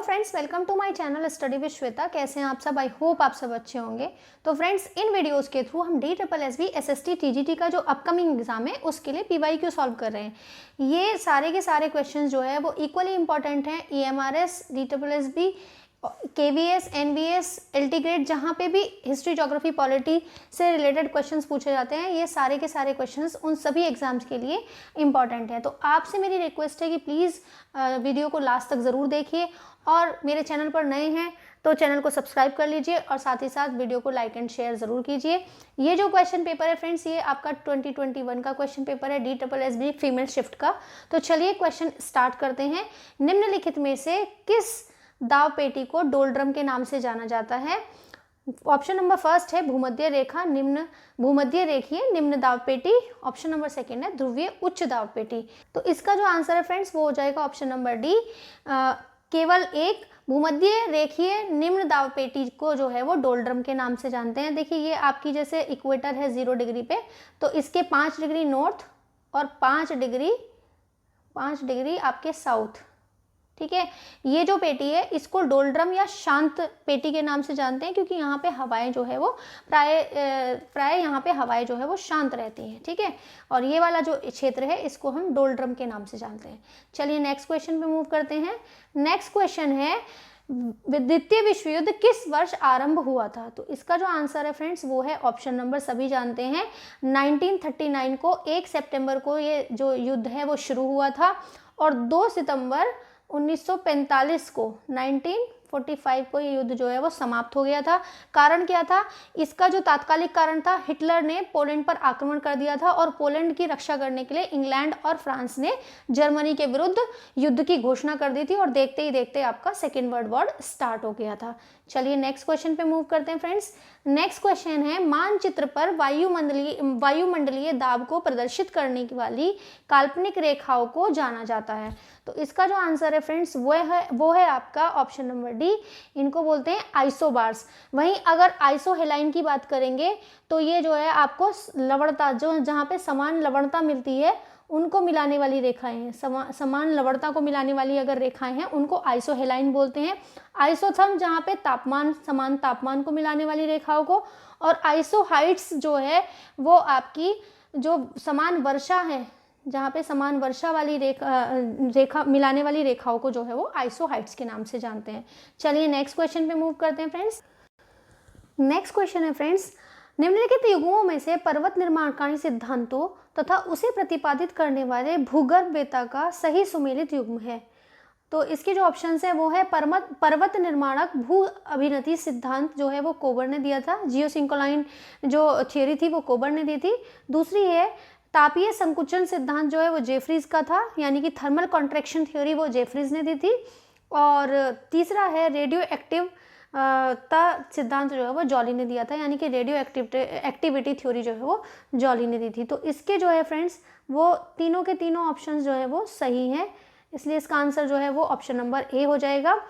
Friends, welcome to my channel study with Shweta. कैसे हैं आप सब? आई होप आप सब अच्छे होंगे। तो फ्रेंड्स, इन वीडियोस के थ्रू हम DSSB SST TGT का जो अपकमिंग एग्जाम है उसके लिए PYQ सॉल्व कर रहे हैं। ये सारे के सारे क्वेश्चंस जो है वो इक्वली इंपॉर्टेंट हैं। EMRS, DSSB, KVS, NVS, LT grade, जहाँ पे भी हिस्ट्री, ज्योग्राफी, पॉलिटी से रिलेटेड क्वेश्चंस पूछे जाते हैं, ये सारे के सारे क्वेश्चंस उन सभी एग्जाम्स के लिए इंपॉर्टेंट हैं। तो आपसे मेरी रिक्वेस्ट है कि प्लीज़ वीडियो को लास्ट तक ज़रूर देखिए और मेरे चैनल पर नए हैं तो चैनल को सब्सक्राइब कर लीजिए और साथ ही साथ वीडियो को लाइक एंड शेयर ज़रूर कीजिए। ये जो क्वेश्चन पेपर है फ्रेंड्स, ये आपका 2021 का क्वेश्चन पेपर है DSSB फीमेल शिफ्ट का। तो चलिए क्वेश्चन स्टार्ट करते हैं। निम्नलिखित में से किस दाव पेटी को डोलड्रम के नाम से जाना जाता है? ऑप्शन नंबर फर्स्ट है भूमध्य रेखा निम्न भूमध्य रेखीय निम्न दाव पेटी। ऑप्शन नंबर सेकंड है ध्रुवीय उच्च दाव पेटी। तो इसका जो आंसर है फ्रेंड्स वो हो जाएगा ऑप्शन नंबर डी, केवल एक भूमध्य रेखीय निम्न दाव पेटी को जो है वो डोलड्रम के नाम से जानते हैं। देखिए ये आपकी जैसे इक्वेटर है 0 डिग्री पे, तो इसके 5 डिग्री नॉर्थ और 5 डिग्री आपके साउथ, ठीक है। ये जो पेटी है इसको डोलड्रम या शांत पेटी के नाम से जानते हैं, क्योंकि यहाँ पे हवाएं जो है वो प्राय यहाँ पे हवाएं जो है वो शांत रहती हैं, ठीक है। और ये वाला जो क्षेत्र है इसको हम डोलड्रम के नाम से जानते हैं। चलिए नेक्स्ट क्वेश्चन पे मूव करते हैं। नेक्स्ट क्वेश्चन है द्वितीय विश्व युद्ध किस वर्ष आरंभ हुआ था? तो इसका जो आंसर है फ्रेंड्स वो है ऑप्शन नंबर, सभी जानते हैं, 1939 को 1 सितंबर को ये जो युद्ध है वो शुरू हुआ था और 2 सितंबर 1945 को 1945 को ये युद्ध जो है वो समाप्त हो गया था। कारण क्या था? इसका जो तात्कालिक कारण था, हिटलर ने पोलैंड पर आक्रमण कर दिया था और पोलैंड की रक्षा करने के लिए इंग्लैंड और फ्रांस ने जर्मनी के विरुद्ध युद्ध की घोषणा कर दी थी और देखते ही देखते आपका सेकेंड वर्ल्ड वॉर स्टार्ट हो गया था। चलिए नेक्स्ट क्वेश्चन पे मूव करते हैं फ्रेंड्स। नेक्स्ट क्वेश्चन है मानचित्र पर वायुमंडलीय दाब को प्रदर्शित करने वाली काल्पनिक रेखाओं को जाना जाता है। तो इसका जो आंसर है फ्रेंड्स वो है आपका ऑप्शन नंबर डी, इनको बोलते हैं आइसोबार्स। वहीं अगर आइसोहेलाइन की बात करेंगे तो ये जो है आपको लवणता, जो जहाँ पे समान लवणता मिलती है उनको मिलाने वाली रेखाएं हैं, समान लवणता को मिलाने वाली अगर रेखाएं हैं उनको आइसोहेलाइन बोलते हैं। आइसोथर्म जहाँ पे समान तापमान को मिलाने वाली रेखाओं को, और आइसोहाइट्स जो है वो आपकी जो समान वर्षा है, जहाँ पे समान वर्षा वाली रेखा मिलाने वाली रेखाओं को जो है वो आइसोहाइट्स के नाम से जानते हैं। चलिए नेक्स्ट क्वेश्चन पे मूव करते हैं फ्रेंड्स। नेक्स्ट क्वेश्चन है फ्रेंड्स, निम्नलिखित युग्मों में से पर्वत निर्माणकारी सिद्धांतों तथा उसे प्रतिपादित करने वाले भूगर्भ वेता का सही सुमेलित युग्म है? तो इसके जो ऑप्शंस है वो है पर्वत निर्माणक भू अभिनति सिद्धांत जो है वो कोबर ने दिया था। जियोसिंक्लाइन जो थियोरी थी वो कोबर ने दी थी। दूसरी है तापीय संकुचन सिद्धांत जो है वो जेफरीज का था, यानी कि थर्मल कॉन्ट्रैक्शन थ्योरी वो जेफरीज ने दी थी। और तीसरा है रेडियो एक्टिव सिद्धांत जो है वो जॉली ने दिया था, यानी कि रेडियो एक्टिविटी थ्योरी जो है वो जॉली ने दी थी। तो इसके जो है फ्रेंड्स वो तीनों के तीनों ऑप्शंस जो है वो सही हैं, इसलिए इसका आंसर जो है वो ऑप्शन नंबर ए हो जाएगा।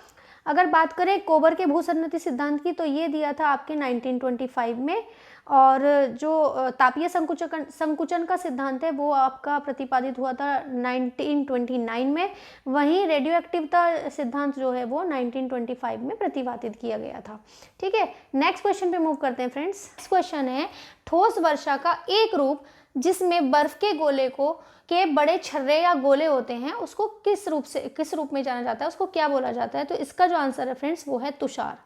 अगर बात करें कोबर के भूसन्नति सिद्धांत की तो ये दिया था आपके 1925 में, और जो तापीय संकुचन का सिद्धांत है वो आपका प्रतिपादित हुआ था 1929 में। वहीं रेडियो एक्टिवता सिद्धांत जो है वो 1925 में प्रतिपादित किया गया था, ठीक है। नेक्स्ट क्वेश्चन पे मूव करते हैं फ्रेंड्स। नेक्स्ट क्वेश्चन है ठोस वर्षा का एक रूप जिसमें बर्फ के गोले के बड़े छर्रे या गोले होते हैं उसको किस रूप में जाना जाता है, उसको क्या बोला जाता है? तो इसका जो आंसर है फ्रेंड्स वो है Tushar.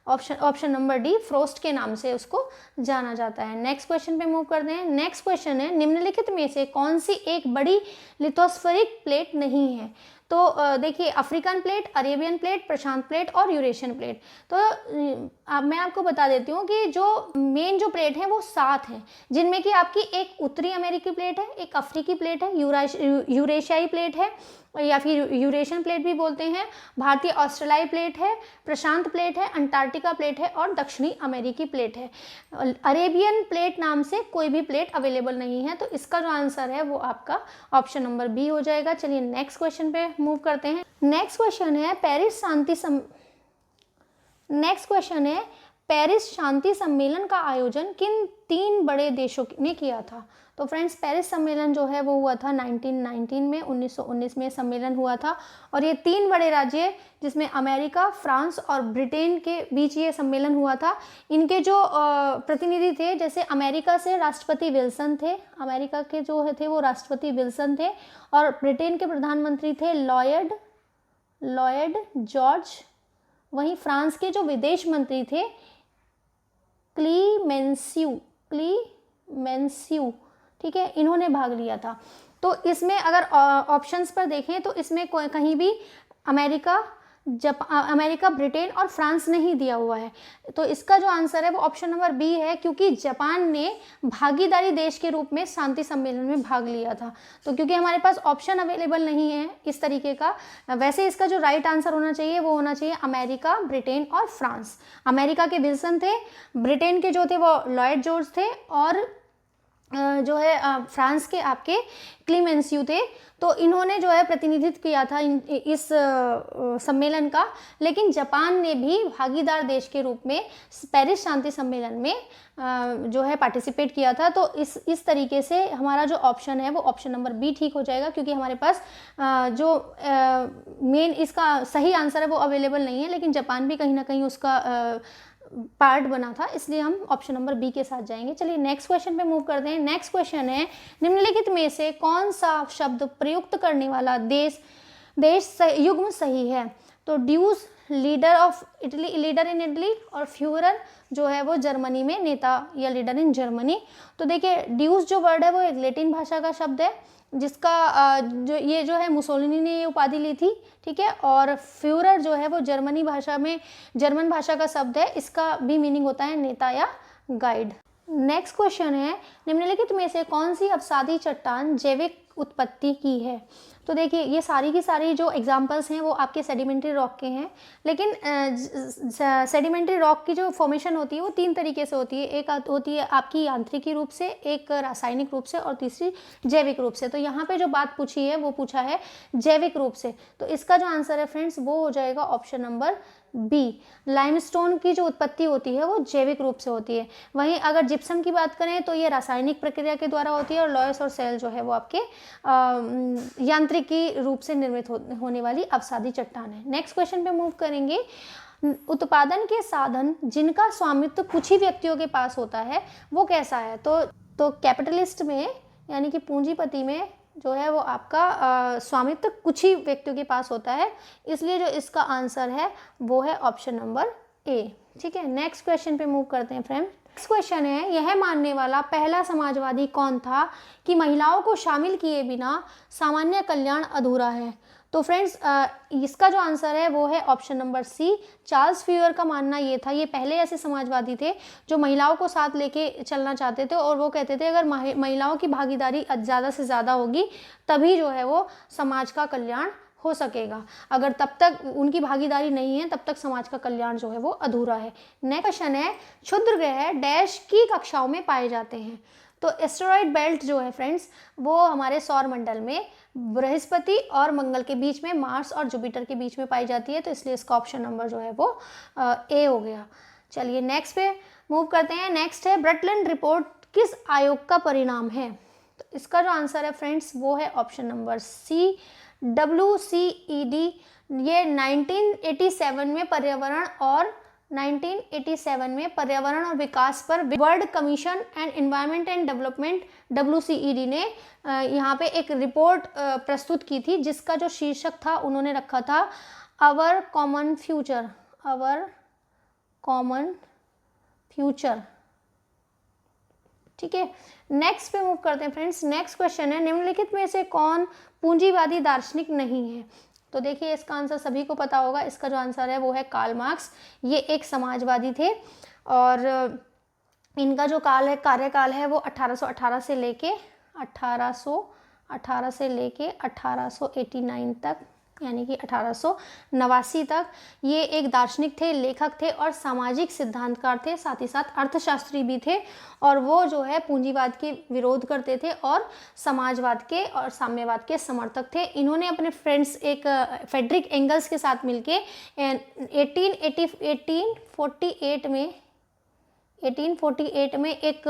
Option number D, frost के नाम से उसको जाना जाता है। नेक्स्ट क्वेश्चन पे मूव करते हैं। नेक्स्ट क्वेश्चन है निम्नलिखित में से कौन सी एक बड़ी लिथोस्फेरिक प्लेट नहीं है? तो देखिए अफ्रीकन प्लेट, अरेबियन प्लेट, प्रशांत प्लेट और यूरेशियन प्लेट। तो अब मैं आपको बता देती हूँ कि जो मेन जो प्लेट है वो 7 हैं, जिनमें कि आपकी एक उत्तरी अमेरिकी प्लेट है, एक अफ्रीकी प्लेट है, यूरेशियाई प्लेट है या फिर यूरेशियन प्लेट भी बोलते हैं, भारतीय ऑस्ट्रेलियाई प्लेट है, प्रशांत प्लेट है, अंटार्कटिका प्लेट है और दक्षिणी अमेरिकी प्लेट है। अरेबियन प्लेट नाम से कोई भी प्लेट अवेलेबल नहीं है, तो इसका जो आंसर है वो आपका ऑप्शन नंबर बी हो जाएगा। चलिए नेक्स्ट क्वेश्चन पे मूव करते हैं। नेक्स्ट क्वेश्चन है पेरिस शांति सम्मेलन का आयोजन किन 3 बड़े देशों ने किया था? तो फ्रेंड्स पेरिस सम्मेलन जो है वो हुआ था 1919 में, 1919 में सम्मेलन हुआ था। और ये 3 बड़े राज्य जिसमें अमेरिका, फ्रांस और ब्रिटेन के बीच ये सम्मेलन हुआ था। इनके जो प्रतिनिधि थे, जैसे अमेरिका से राष्ट्रपति विल्सन थे, अमेरिका के जो थे वो राष्ट्रपति विल्सन थे, और ब्रिटेन के प्रधानमंत्री थे लॉयड जॉर्ज। वहीं फ्रांस के जो विदेश मंत्री थे क्लीमेंसियू, ठीक है, इन्होंने भाग लिया था। तो इसमें अगर ऑप्शंस पर देखें तो इसमें कहीं भी अमेरिका, ब्रिटेन और फ्रांस नहीं दिया हुआ है। तो इसका जो आंसर है वो ऑप्शन नंबर बी है, क्योंकि जापान ने भागीदारी देश के रूप में शांति सम्मेलन में भाग लिया था। तो क्योंकि हमारे पास ऑप्शन अवेलेबल नहीं है इस तरीके का, वैसे इसका जो राइट आंसर होना चाहिए वो होना चाहिए अमेरिका, ब्रिटेन और फ्रांस। अमेरिका के विल्सन थे, ब्रिटेन के जो थे वो लॉयड जॉर्ज थे, और जो है फ्रांस के आपके क्लीमेंसियू थे। तो इन्होंने जो है प्रतिनिधित्व किया था इस सम्मेलन का। लेकिन जापान ने भी भागीदार देश के रूप में पेरिस शांति सम्मेलन में जो है पार्टिसिपेट किया था। तो इस तरीके से हमारा जो ऑप्शन है वो ऑप्शन नंबर बी ठीक हो जाएगा, क्योंकि हमारे पास जो मेन इसका सही आंसर है वो अवेलेबल नहीं है, लेकिन जापान भी कहीं ना कहीं उसका पार्ट बना था, इसलिए हम ऑप्शन नंबर बी के साथ जाएंगे। चलिए नेक्स्ट क्वेश्चन पे मूव करते हैं। नेक्स्ट क्वेश्चन है, निम्नलिखित में से कौन सा शब्द प्रयुक्त करने वाला देश युग्म सही है? तो ड्यूस लीडर इन इटली, और फ्यूरर जो है वो जर्मनी में नेता या लीडर इन जर्मनी। तो देखिए ड्यूस जो वर्ड है वो एक लैटिन भाषा का शब्द है, जिसका जो है मुसोलिनी ने ये उपाधि ली थी, ठीक है। और फ्यूरर जो है वो जर्मन भाषा का शब्द है, इसका भी मीनिंग होता है नेता या गाइड। नेक्स्ट क्वेश्चन है, निम्नलिखित में से कौन सी अवसादी चट्टान जैविक उत्पत्ति की है? तो देखिए ये सारी की सारी जो एग्जांपल्स हैं वो आपके सेडिमेंट्री रॉक के हैं, लेकिन सेडिमेंट्री रॉक की जो फॉर्मेशन होती है वो 3 तरीके से होती है। एक होती है आपकी यांत्रिकी रूप से, एक रासायनिक रूप से, और तीसरी जैविक रूप से। तो यहाँ पे जो बात पूछी है वो पूछा है जैविक रूप से। तो इसका जो आंसर है फ्रेंड्स वो हो जाएगा ऑप्शन नंबर बी। लाइमस्टोन की जो उत्पत्ति होती है वो जैविक रूप से होती है। वहीं अगर जिप्सम की बात करें तो ये रासायनिक प्रक्रिया के द्वारा होती है, और लॉयस और सेल जो है वो आपके यांत्रिकी रूप से निर्मित होने वाली अवसादी चट्टान है। नेक्स्ट क्वेश्चन पे मूव करेंगे। उत्पादन के साधन जिनका स्वामित्व कुछ ही व्यक्तियों के पास होता है वो कैसा है? तो कैपिटलिस्ट में यानी कि पूंजीपति में जो है वो आपका स्वामित्व कुछ ही व्यक्तियों के पास होता है, इसलिए जो इसका आंसर है वो है ऑप्शन नंबर ए, ठीक है। नेक्स्ट क्वेश्चन पे मूव करते हैं फ्रेंड। नेक्स्ट क्वेश्चन है, यह मानने वाला पहला समाजवादी कौन था कि महिलाओं को शामिल किए बिना सामान्य कल्याण अधूरा है? तो फ्रेंड्स इसका जो आंसर है वो है option number C. Charles Fourier का मानना ये था, ये पहले ऐसे समाजवादी थे जो महिलाओं को साथ लेके चलना चाहते थे, और वो कहते थे अगर महिलाओं की भागीदारी ज़्यादा से ज़्यादा होगी तभी जो है वो समाज का कल्याण हो सकेगा। अगर तब तक उनकी भागीदारी नहीं है तब तक समाज का कल्याण जो है वो अधूरा है। नेक्स्ट क्वेश्चन है, क्षुद्र ग्रह डैश की कक्षाओं में पाए जाते हैं? तो एस्टेरॉयड बेल्ट जो है फ्रेंड्स वो हमारे सौर मंडल में बृहस्पति और मंगल के बीच में, मार्स और जुपिटर के बीच में पाई जाती है, तो इसलिए इसका ऑप्शन नंबर जो है वो ए हो गया। चलिए नेक्स्ट पे मूव करते हैं। नेक्स्ट है, ब्रटलैंड रिपोर्ट किस आयोग का परिणाम है? तो इसका जो आंसर है फ्रेंड्स वो है ऑप्शन नंबर सी, WCED। ये 1987 में पर्यावरण और विकास पर world commission and environment and development WCED ने यहाँ पे एक रिपोर्ट प्रस्तुत की थी, जिसका जो शीर्षक था उन्होंने रखा था आवर कॉमन फ्यूचर, ठीक है। नेक्स्ट पे मूव करते हैं फ्रेंड्स। नेक्स्ट क्वेश्चन है, निम्नलिखित में से कौन पूंजीवादी दार्शनिक नहीं है? तो देखिए इसका आंसर सभी को पता होगा, इसका जो आंसर है वो है कार्ल मार्क्स। ये एक समाजवादी थे, और इनका जो कार्यकाल है वो 1818 से लेके 1889 तक, यानी कि 1889 तक। ये एक दार्शनिक थे, लेखक थे और सामाजिक सिद्धांतकार थे, साथ ही साथ अर्थशास्त्री भी थे, और वो जो है पूंजीवाद के विरोध करते थे और समाजवाद के और साम्यवाद के समर्थक थे। इन्होंने अपने फ्रेंड्स एक फ्रेडरिक एंगल्स के साथ मिलके 1848 1848 में एक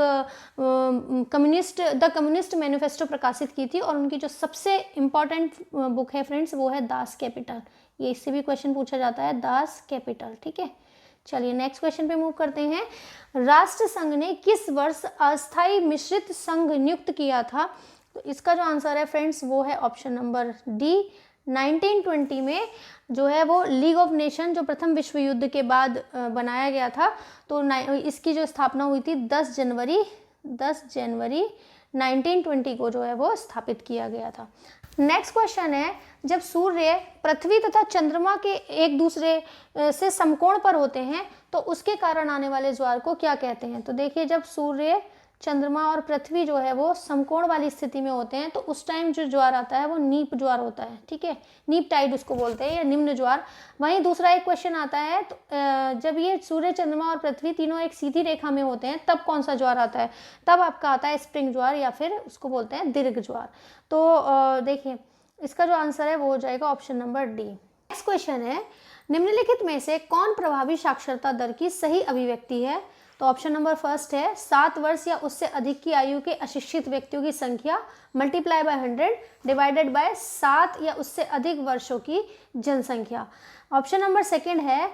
द कम्युनिस्ट मैनिफेस्टो प्रकाशित की थी, और उनकी जो सबसे इम्पॉर्टेंट बुक है फ्रेंड्स वो है दास कैपिटल। ये इससे भी क्वेश्चन पूछा जाता है, दास कैपिटल। ठीक है, चलिए नेक्स्ट क्वेश्चन पे मूव करते हैं। राष्ट्र संघ ने किस वर्ष अस्थायी मिश्रित संघ नियुक्त किया था? तो इसका जो आंसर है फ्रेंड्स वो है ऑप्शन नंबर डी, 1920 में जो है वो लीग ऑफ नेशन जो प्रथम विश्व युद्ध के बाद बनाया गया था। तो इसकी जो स्थापना हुई थी 10 जनवरी 1920 को जो है वो स्थापित किया गया था। नेक्स्ट क्वेश्चन है, जब सूर्य, पृथ्वी तथा चंद्रमा के एक दूसरे से समकोण पर होते हैं तो उसके कारण आने वाले ज्वार को क्या कहते हैं? तो देखिए, जब सूर्य, चंद्रमा और पृथ्वी जो है वो समकोण वाली स्थिति में होते हैं तो उस टाइम जो ज्वार आता है वो नीप ज्वार होता है। ठीक है, नीप टाइड उसको बोलते हैं, या निम्न ज्वार। वहीं दूसरा एक क्वेश्चन आता है, तो जब ये सूर्य, चंद्रमा और पृथ्वी तीनों एक सीधी रेखा में होते हैं तब कौन सा ज्वार आता है? तब आपका आता है स्प्रिंग ज्वार, या फिर उसको बोलते हैं दीर्घ ज्वार। तो देखिए, इसका जो आंसर है वो हो जाएगा option number D. Next question है, निम्नलिखित में से कौन प्रभावी साक्षरता दर की सही अभिव्यक्ति है? तो ऑप्शन नंबर फर्स्ट है 7 वर्ष या उससे अधिक की आयु के अशिक्षित व्यक्तियों की संख्या मल्टीप्लाई बाय 100 डिवाइडेड बाय 7 या उससे अधिक वर्षों की जनसंख्या। ऑप्शन नंबर सेकंड है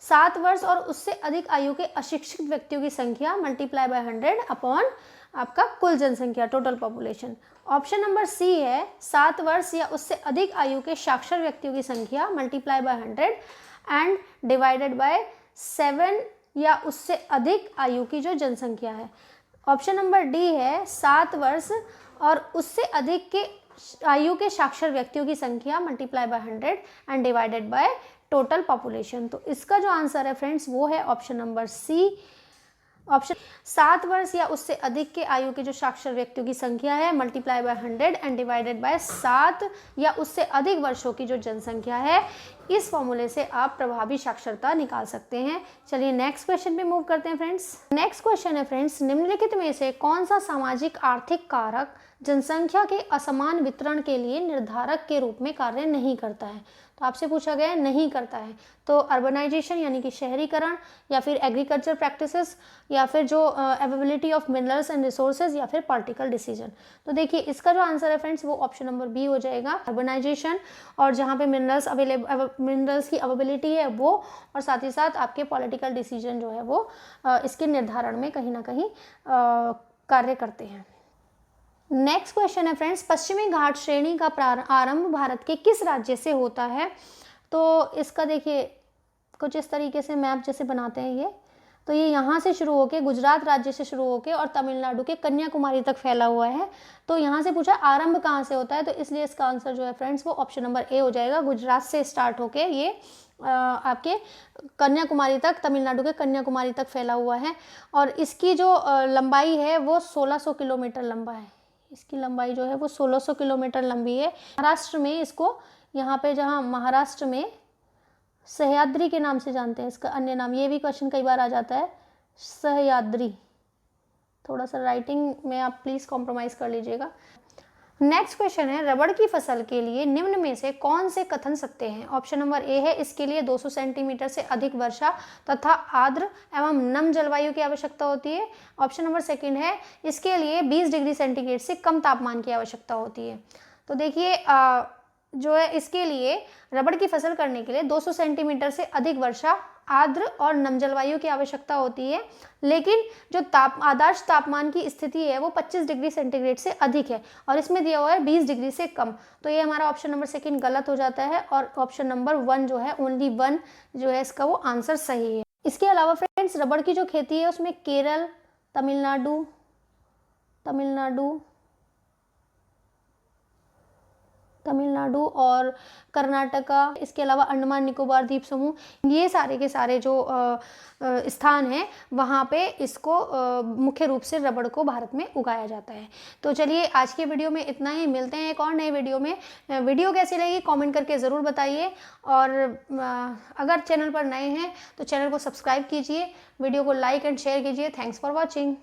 7 वर्ष और उससे अधिक आयु के अशिक्षित व्यक्तियों की संख्या मल्टीप्लाई बाय 100 अपॉन आपका कुल जनसंख्या, total population. Option number C है 7 वर्ष या उससे अधिक आयु के साक्षर व्यक्तियों की संख्या multiply by 100 and divided by 7 या उससे अधिक आयु की जो जनसंख्या है। ऑप्शन नंबर डी है 7 वर्ष और उससे अधिक के आयु के साक्षर व्यक्तियों की संख्या multiply by 100 and divided by total population. तो इसका जो आंसर है फ्रेंड्स वो है ऑप्शन नंबर सी। ऑप्शन 7 वर्ष या उससे अधिक के आयु के जो साक्षर व्यक्तियों की संख्या है multiply by 100 and divided by 7 या उससे अधिक वर्षों की जो जनसंख्या है। इस फॉर्मूले से आप प्रभावी साक्षरता निकाल सकते हैं। चलिए नेक्स्ट क्वेश्चन पे मूव करते हैं फ्रेंड्स। नेक्स्ट क्वेश्चन है फ्रेंड्स, निम्नलिखित में से कौन सा सामाजिक आर्थिक कारक जनसंख्या के असमान वितरण के लिए निर्धारक के रूप में कार्य नहीं करता है? तो आपसे पूछा गया है नहीं करता है, तो अर्बनाइजेशन यानी कि शहरीकरण, या फिर एग्रीकल्चर प्रैक्टिसेस, या फिर जो availability of minerals and resources, या फिर पॉलिटिकल डिसीजन। तो देखिए, इसका जो आंसर है फ्रेंड्स वो ऑप्शन नंबर बी हो जाएगा, अर्बनाइजेशन, और जहाँ पे मिनरल्स की अवेलेबिलिटी है वो, और साथ ही साथ आपके पॉलिटिकल डिसीजन जो है वो इसके निर्धारण में कहीं ना कहीं कार्य करते हैं। नेक्स्ट क्वेश्चन है फ्रेंड्स, पश्चिमी घाट श्रेणी का आरंभ भारत के किस राज्य से होता है? तो इसका देखिए कुछ इस तरीके से मैप जैसे बनाते हैं ये, तो ये यहाँ से शुरू होके गुजरात राज्य से शुरू होके और तमिलनाडु के कन्याकुमारी तक फैला हुआ है। तो यहाँ से पूछा आरंभ कहाँ से होता है, तो इसलिए इसका आंसर जो है फ्रेंड्स वो ऑप्शन नंबर ए हो जाएगा। गुजरात से स्टार्ट होके ये आपके कन्याकुमारी तक, तमिलनाडु के कन्याकुमारी तक फैला हुआ है, और इसकी जो लंबाई है वो 1600 किलोमीटर लंबा है। इसकी लंबाई जो है वो 1600 किलोमीटर लंबी है। महाराष्ट्र में इसको, यहाँ पे जहाँ महाराष्ट्र में सह्याद्री के नाम से जानते हैं, इसका अन्य नाम, ये भी क्वेश्चन कई बार आ जाता है, सह्याद्री। थोड़ा सा राइटिंग में आप प्लीज़ कॉम्प्रोमाइज़ कर लीजिएगा। नेक्स्ट क्वेश्चन है, रबड़ की फसल के लिए निम्न में से कौन से कथन सत्य हैं? ऑप्शन नंबर ए है इसके लिए 200 सेंटीमीटर से अधिक वर्षा तथा आर्द्र एवं नम जलवायु की आवश्यकता होती है। ऑप्शन नंबर सेकंड है इसके लिए 20 डिग्री सेंटीग्रेड से कम तापमान की आवश्यकता होती है। तो देखिए जो है इसके लिए रबड़ की फसल करने के लिए 200 सेंटीमीटर से अधिक वर्षा, आर्द्र और नम जलवायु की आवश्यकता होती है, लेकिन जो आदर्श तापमान की स्थिति है वो 25 डिग्री सेंटीग्रेड से अधिक है, और इसमें दिया हुआ है 20 डिग्री से कम। तो ये हमारा ऑप्शन नंबर सेकंड गलत हो जाता है, और ऑप्शन नंबर 1 जो है, ओनली 1 जो है इसका वो आंसर सही है। इसके अलावा फ्रेंड्स रबड़ की जो खेती है उसमें केरल, तमिलनाडु और कर्नाटका, इसके अलावा अंडमान निकोबार द्वीप समूह, ये सारे के सारे जो स्थान हैं वहाँ पे इसको मुख्य रूप से रबड़ को भारत में उगाया जाता है। तो चलिए आज के वीडियो में इतना ही, मिलते हैं एक और नए वीडियो में। वीडियो कैसी लगी कमेंट करके ज़रूर बताइए, और अगर चैनल पर नए हैं तो चैनल को सब्सक्राइब कीजिए, वीडियो को लाइक एंड शेयर कीजिए। Thanks for watching.